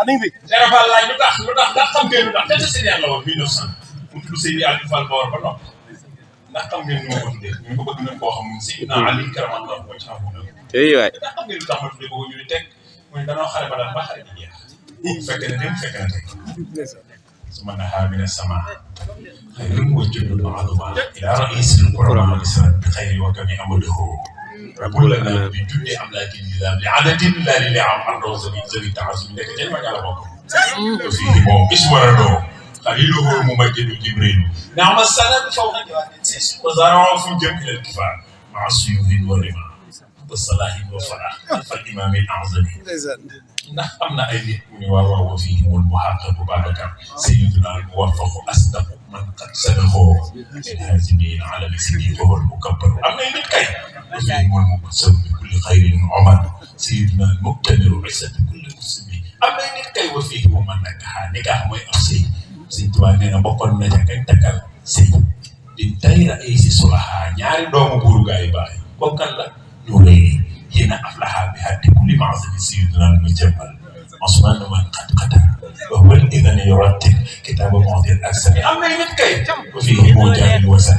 Cheikh Fall laaj lu tax ndax xam ngeen lu tax te seigneur la woon 1900 mu tudd Seydi Aliou Fall Bawor ba noppi ndax xam ngeen nu ma ko tuddee ñu ko bëgg nañ koo xam Seydina Ali karamallahu wajhahu ndax xam ngeen lu tax ma tuddee ko ñu teg muy danoo xare ba daal ba xare bi jeex fekk na dem fekk na tey ثم نهى من السماء خير وجد عظما الى رئيس القرى بخير وكم امده رب لنا بجد املاك النظام لعدد لا للعام عن روزني زوي تعظيم لك جل على بكم وفيه مو اسمرنا خليله ممجد جبريل نعم السلام فوق جوانب وزارعوا في جمع الكفار مع السيوف والرماح والصلاح والفلاح فالامام الاعظم ndax am na ay nit mu ne waaw waaw wa fii wal muhaqqaq Babacar sayyiduna al muwaffaq asdaq man qad sadaxo min hazimin ala lisini wa huwa al mukabbar am na ay nit kay wa fii wal muqassam bi kulli xayrin omar sayyiduna al muqtadir isat kulli muslimin am na ay nit kay wa fii mu man nakaxa ni nga xam mooy am sëy Sëñ Tuubaa nee na bokkoon na ca kañ takkal sëy di tayra ay si sulaha ñaari doomu buuru gaa yi baax bokkal la ñu rëy هنا أفلح بهذه كل معظم سيدنا المجمل عثمان من قد قدر وهو الإذن يرتب كتاب معطي الأسماء أما يمكن وفيه موجه الوسن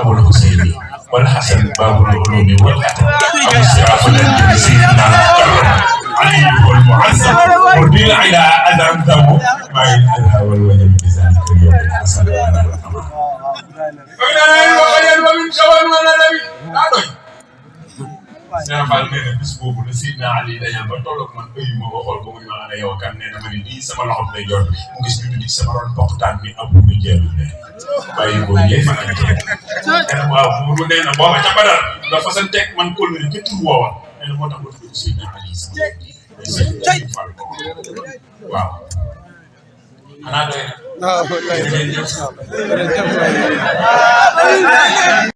أبو الحسين والحسن باب العلوم والأدب أبو السعاف الذي سيدنا علي والمعزم والدين على أدم ذنبه ما ينهى والوجه بذلك اليوم الحسن ومن شوال ولا نبي Cheikh Fall nee na bis boobu la Seydina Ali dañal ba tolloog man ëyu ma ko xool ba muy ma ana yow kan nee na ma ni lii sama loxo lay jot mu gis ñu dindi sama ron poxtaan bi abu ñu jeelu ne bàyyi ko yey fa ak nee waaw bu nee na booba ca Badar la fasanteeg man kóol na ca tur woowa nee na moo tax ma tudd Seydina Ali sama Seydina Fall waaw xanaa doy na